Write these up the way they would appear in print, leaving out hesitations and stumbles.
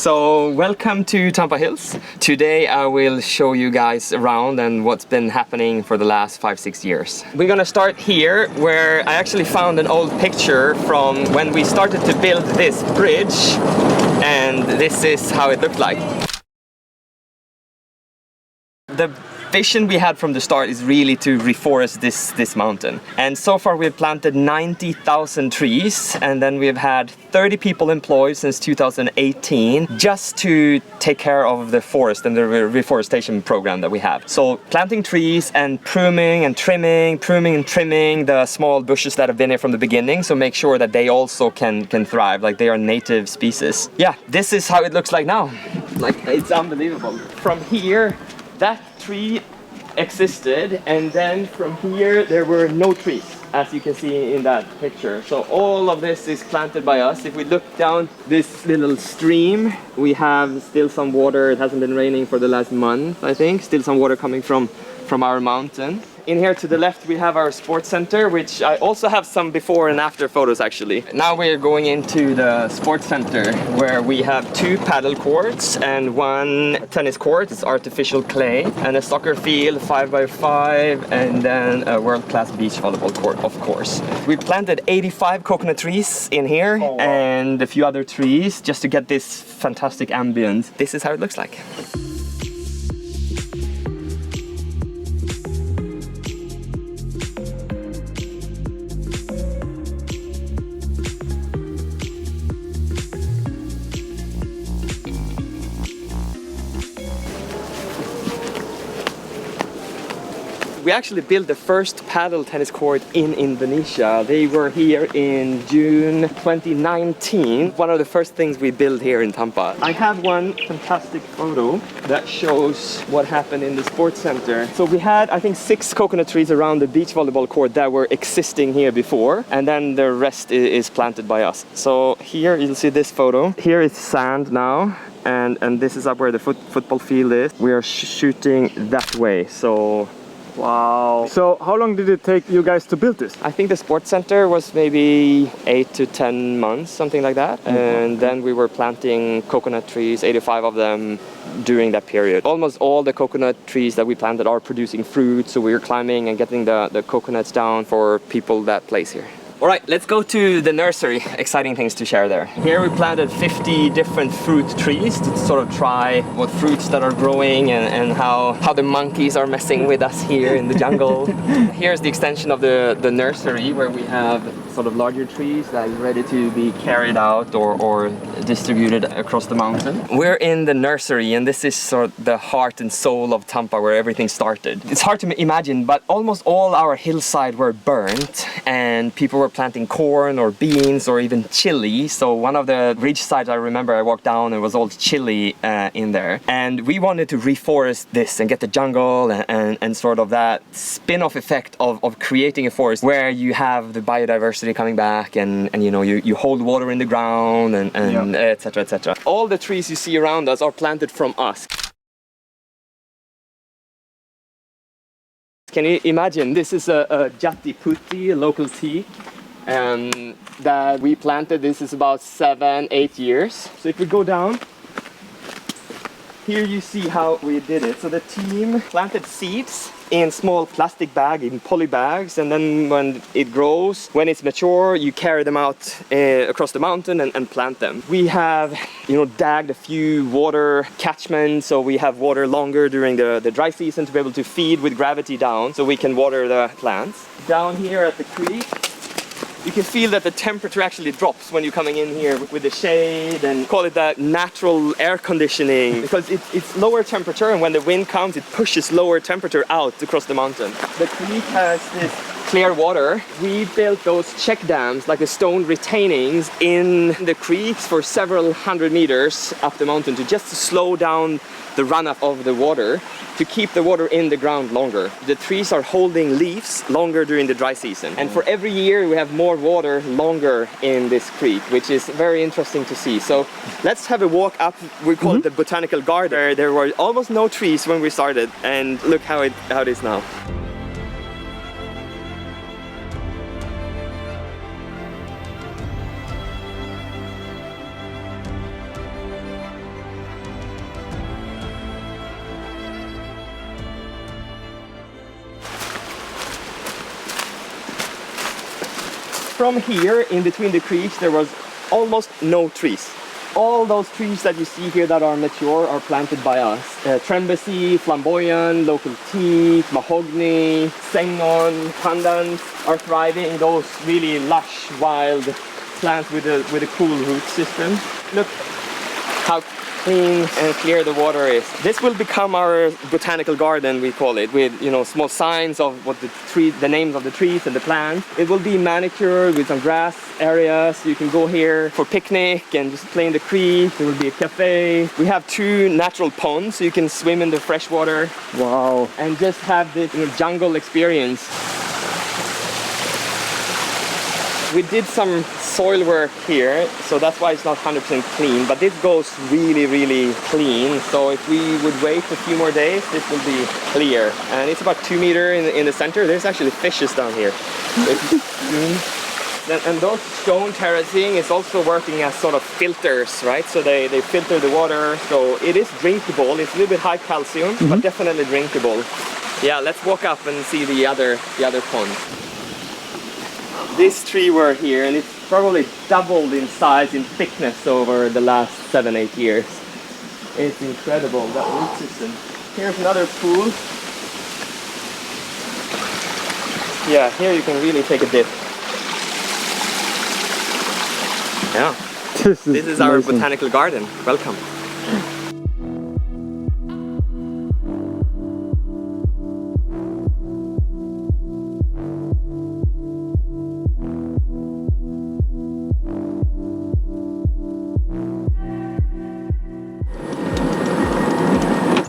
So welcome to Tampah Hills. Today I will show you guys around and what's been happening for the last 5-6 years. We're gonna start here where I actually found an old picture from when we started to build this bridge, and this is how it looked like. The vision we had from the start is really to reforest this mountain, and so far we've planted 90,000 trees, and then we've had 30 people employed since 2018 just to take care of the forest and the reforestation program that we have. So planting trees and pruning and trimming the small bushes that have been here from the beginning, so make sure that they also can thrive, like they are native species. Yeah, this is how it looks like now. Like, it's unbelievable. From here, that tree existed, and then from here there were no trees, as you can see in that picture. So all of this is planted by us. If we look down this little stream, we have still some water. It hasn't been raining for the last month, I think. Still some water coming from our mountain. In here to the left we have our sports center, which I also have some before and after photos actually. Now we're going into the sports center where we have 2 paddle courts and 1 tennis court. It's artificial clay, and a soccer field 5x5, and then a world-class beach volleyball court, of course. We planted 85 coconut trees in here and a few other trees just to get this fantastic ambience. This is how it looks like. We actually built the first paddle tennis court in Indonesia. They were here in June 2019. One of the first things we built here in Tampah. I have one fantastic photo that shows what happened in the sports center. So we had, I think, 6 coconut trees around the beach volleyball court that were existing here before, and then the rest is planted by us. So here you'll see this photo. Here is sand now, and this is up where the football field is. We are shooting that way. So wow. So how long did it take you guys to build this? I think the sports center was maybe 8 to 10 months, something like that. And then we were planting coconut trees, 85 of them during that period. Almost all the coconut trees that we planted are producing fruit, so we were climbing and getting the coconuts down for people that place here. All right, let's go to the nursery. Exciting things to share there. Here we planted 50 different fruit trees to sort of try what fruits that are growing and how the monkeys are messing with us here in the jungle. Here's the extension of the nursery where we have sort of larger trees that are ready to be carried out or distributed across the mountain. We're in the nursery, and this is sort of the heart and soul of Tampah, where everything started. It's hard to imagine, but almost all our hillside were burnt, and people were planting corn or beans or even chili. So one of the ridge sides I remember I walked down, and it was all chili in there. And we wanted to reforest this and get the jungle and sort of that spin-off effect of creating a forest where you have the biodiversity coming back, and you know, you hold water in the ground and etc, etc. All the trees you see around us are planted from us. Can you imagine? This is a Jati Putti, a local teak, that we planted. This is about 7-8 years. So if we go down, here you see how we did it. So the team planted seeds in small plastic bag, in poly bags, and then when it grows, when it's mature, you carry them out across the mountain and plant them. We have, you know, dagged a few water catchments, so we have water longer during the dry season to be able to feed with gravity down, so we can water the plants. Down here at the creek, you can feel that the temperature actually drops when you're coming in here with the shade, and call it that natural air conditioning, because it's lower temperature, and when the wind comes it pushes lower temperature out across the mountain. The creek has this clear water. We built those check dams, like the stone retainings in the creeks for several hundred meters up the mountain to just slow down the runoff of the water, to keep the water in the ground longer. The trees are holding leaves longer during the dry season, and for every year we have more water longer in this creek, which is very interesting to see. So let's have a walk up. We call it the Botanical Garden. There were almost no trees when we started, and look how it is now. from here, in between the creeks, there was almost no trees. All those trees that you see here that are mature are planted by us. Trembacy, flamboyant, local teak, mahogany, sengon, pandan are thriving. Those really lush, wild plants with a cool root system. Look how clean and clear the water is. This will become our botanical garden, we call it, with small signs of what the names of the trees and the plants. It will be manicured with some grass areas. You can go here for picnic and just play in the creek. There will be a cafe. We have 2 natural ponds, so you can swim in the fresh water. Wow. And just have this jungle experience. We did some soil work here, so that's why it's not 100% clean, but this goes really, really clean. So if we would wait a few more days, this will be clear. And it's about 2 meters in the center. There's actually fishes down here. And those stone terracing is also working as sort of filters, right? So they filter the water, so it is drinkable. It's a little bit high calcium, but definitely drinkable. Yeah, let's walk up and see the other pond. This tree were here, and it's probably doubled in size, in thickness over the last 7-8 years. It's incredible, that root system. Here's another pool. Yeah, here you can really take a dip. Yeah, this is our botanical garden. Welcome.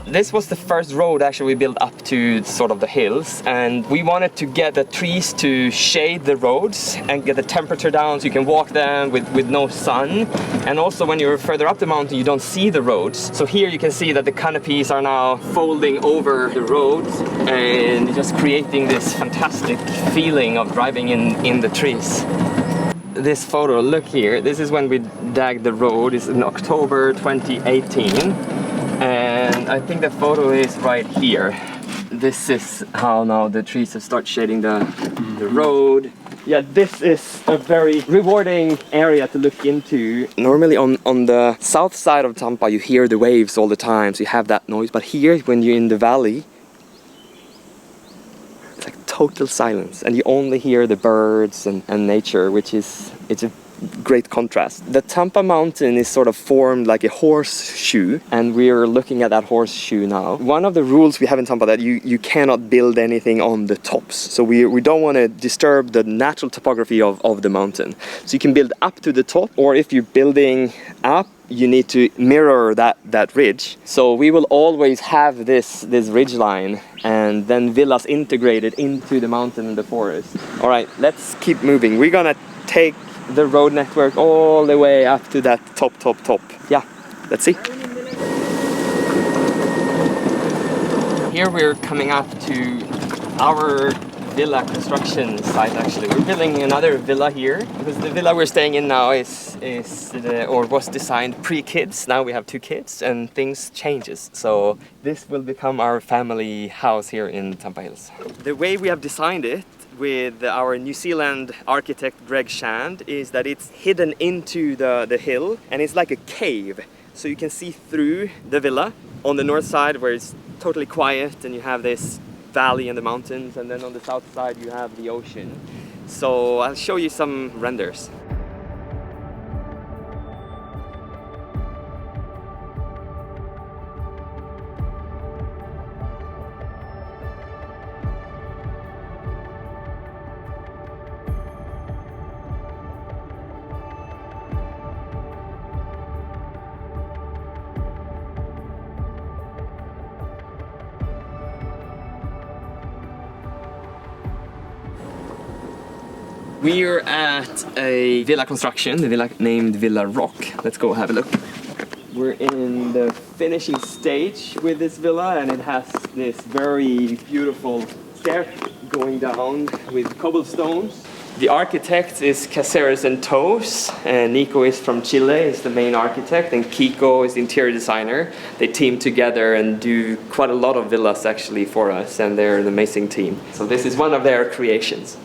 This was the first road actually we built up to sort of the hills, and we wanted to get the trees to shade the roads and get the temperature down so you can walk them with no sun. And also when you're further up the mountain you don't see the roads. So here you can see that the canopies are now folding over the roads and just creating this fantastic feeling of driving in the trees. This photo, look here, this is when we dug the road. It's in October 2018. And I think the photo is right here. This is how now the trees have started shading the road. Yeah, this is a very rewarding area to look into. Normally on the south side of Tampah you hear the waves all the time, so you have that noise. But here, when you're in the valley, it's like total silence, and you only hear the birds and nature, which is, it's a great contrast. The Tampah mountain is sort of formed like a horseshoe, and we're looking at that horseshoe now. One of the rules we have in Tampah that you cannot build anything on the tops, so we don't want to disturb the natural topography of the mountain. So you can build up to the top, or if you're building up, you need to mirror that ridge. So we will always have this ridge line, and then villas integrated into the mountain and the forest. All right, let's keep moving. We're gonna take the road network all the way up to that top. Yeah, let's see. Here we're coming up to our villa construction site. Actually, we're building another villa here because the villa we're staying in now was designed pre-kids. Now we have 2 kids and things changes. So this will become our family house here in Tampah Hills. The way we have designed it with our New Zealand architect Greg Shand is that it's hidden into the hill, and it's like a cave, so you can see through the villa on the north side where it's totally quiet and you have this valley and the mountains, and then on the south side you have the ocean. So I'll show you some renders. We're at a villa construction, the villa named Villa Rock. Let's go have a look. We're in the finishing stage with this villa, and it has this very beautiful stair going down with cobblestones. The architect is Caceres and Toes, and Nico is from Chile, is the main architect, and Kiko is the interior designer. They team together and do quite a lot of villas actually for us, and they're an amazing team. So this is one of their creations.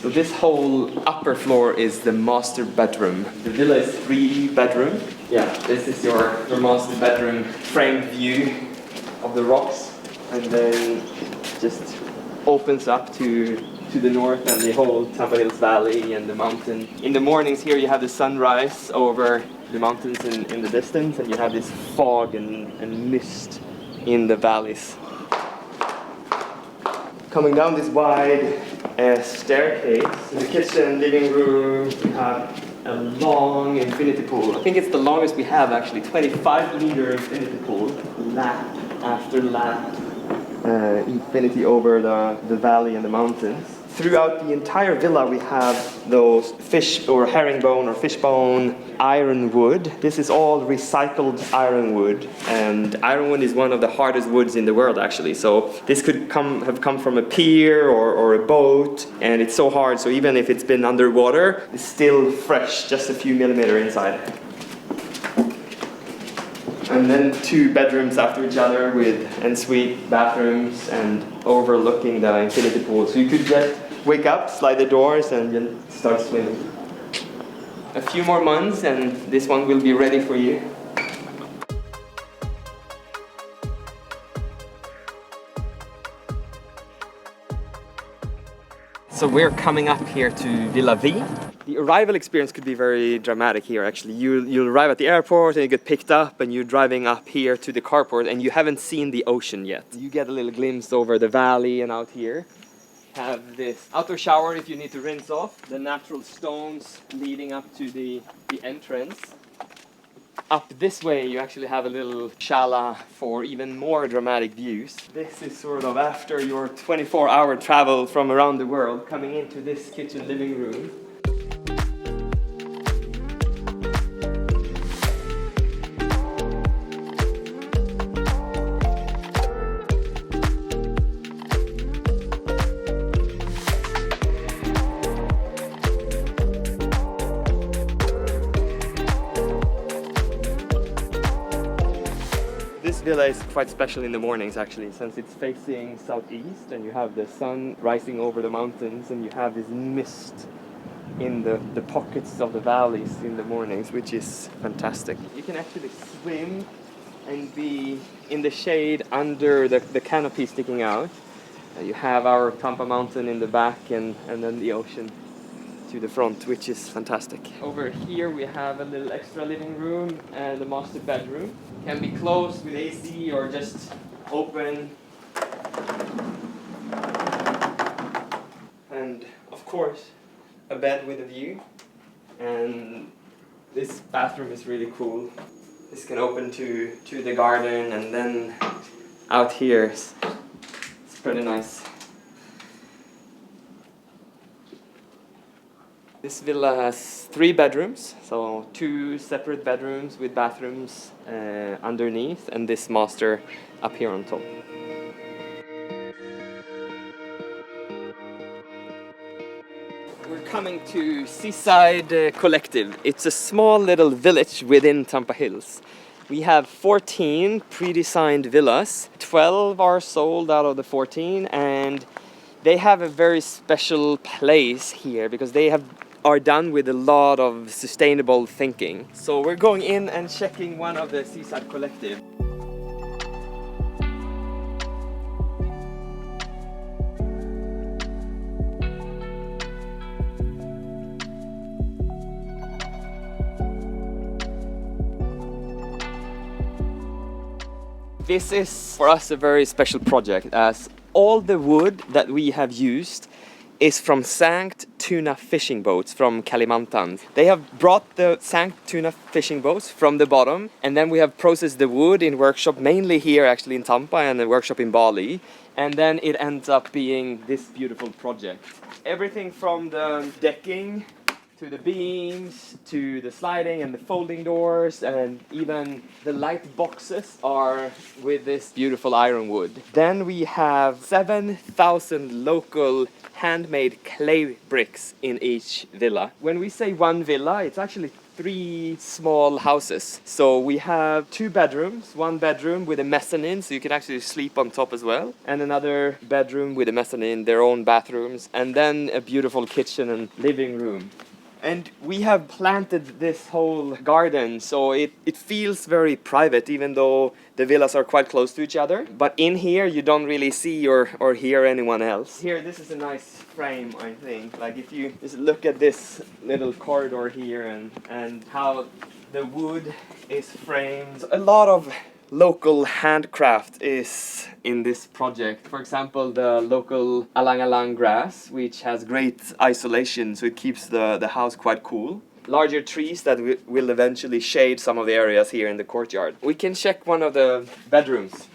So this whole upper floor is the master bedroom. The villa is 3-bedroom. Yeah, this is your master bedroom, framed view of the rocks, and then just opens up to the north and the whole Tampah Hills Valley and the mountain. In the mornings here you have the sunrise over the mountains in the distance, and you have this fog and mist in the valleys. Coming down this wide staircase, in the kitchen, living room, we have a long infinity pool. I think it's the longest we have actually, 25-meter infinity pool, lap after lap, infinity over the valley and the mountains. Throughout the entire villa we have those fish or herringbone or fishbone ironwood. This is all recycled ironwood, and ironwood is one of the hardest woods in the world actually. So this could have come from a pier or a boat, and it's so hard, so even if it's been underwater, it's still fresh, just a few millimeters inside. And then 2 bedrooms after each other with ensuite bathrooms and overlooking the infinity pool. So you could just wake up, slide the doors, and then start swimming. A few more months and this one will be ready for you. So we're coming up here to Villa V. The arrival experience could be very dramatic here actually. You'll arrive at the airport and you get picked up and you're driving up here to the carport and you haven't seen the ocean yet. You get a little glimpse over the valley and out here. Have this outdoor shower if you need to rinse off. The natural stones leading up to the entrance. Up this way you actually have a little shala for even more dramatic views. This is sort of after your 24-hour travel from around the world, coming into this kitchen living room. This villa is quite special in the mornings actually, since it's facing southeast and you have the sun rising over the mountains and you have this mist in the pockets of the valleys in the mornings, which is fantastic. You can actually swim and be in the shade under the canopy sticking out. You have our Tampah mountain in the back and then the ocean to the front, which is fantastic. Over here we have a little extra living room and the master bedroom. Can be closed with AC or just open. And of course, a bed with a view. And this bathroom is really cool. This can open to the garden, and then out here it's pretty nice. This villa has 3 bedrooms, so 2 separate bedrooms with bathrooms underneath, and this master up here on top. We're coming to Seaside Collective. It's a small little village within Tampah Hills. We have 14 pre-designed villas. 12 are sold out of the 14, and they have a very special place here because they are done with a lot of sustainable thinking. So we're going in and checking one of the Seaside Collective. This is for us a very special project, as all the wood that we have used is from sank tuna fishing boats from Kalimantan. They have brought the sank tuna fishing boats from the bottom, and then we have processed the wood in workshop, mainly here actually in Tampah and a workshop in Bali, and then it ends up being this beautiful project. Everything from the decking to the beams, to the sliding and the folding doors, and even the light boxes are with this beautiful ironwood. Then we have 7,000 local handmade clay bricks in each villa. When we say one villa, it's actually 3 small houses. So we have 2 bedrooms, 1 bedroom with a mezzanine, so you can actually sleep on top as well, and another bedroom with a mezzanine, their own bathrooms, and then a beautiful kitchen and living room. And we have planted this whole garden, so it feels very private, even though the villas are quite close to each other. But in here, you don't really see or hear anyone else. Here, this is a nice frame, I think. Like if you just look at this little corridor here and how the wood is framed. A lot of local handcraft is in this project. For example, the local alang-alang grass, which has great isolation, so it keeps the house quite cool. Larger trees that will eventually shade some of the areas here in the courtyard. We can check one of the bedrooms.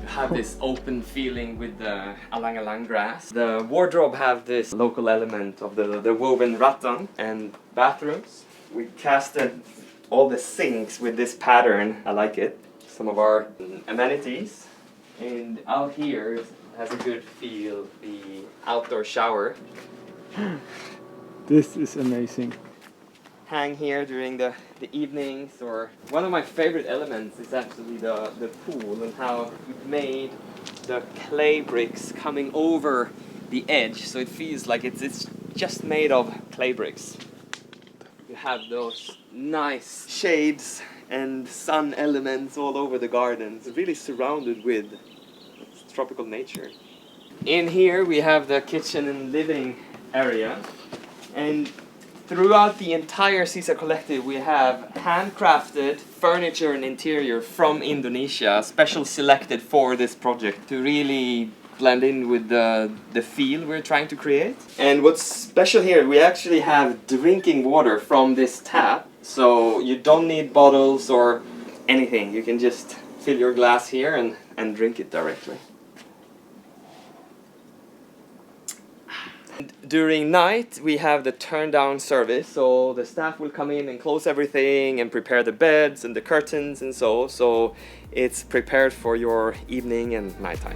Have this open feeling with the alang-alang grass. The wardrobe have this local element of the woven rattan, and bathrooms. We casted all the sinks with this pattern. I like it. Some of our amenities. And out here has a good feel, the outdoor shower. This is amazing. Hang here during the evenings, or one of my favorite elements is actually the pool and how it made the clay bricks coming over the edge, so it feels like it's just made of clay bricks. You have those nice shades and sun elements all over the garden. It's really surrounded with tropical nature. In here we have the kitchen and living area, and throughout the entire Seaside Collective, we have handcrafted furniture and interior from Indonesia, special selected for this project to really blend in with the feel we're trying to create. And what's special here, we actually have drinking water from this tap, so you don't need bottles or anything. You can just fill your glass here and drink it directly. During night, we have the turn down service, so the staff will come in and close everything and prepare the beds and the curtains and so it's prepared for your evening and nighttime.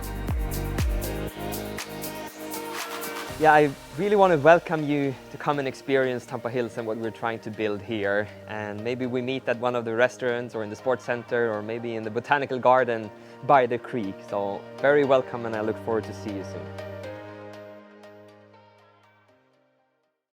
Yeah, I really want to welcome you to come and experience Tampah Hills and what we're trying to build here. And maybe we meet at one of the restaurants or in the sports center or maybe in the Botanical garden by the creek. So very welcome, and I look forward to see you soon.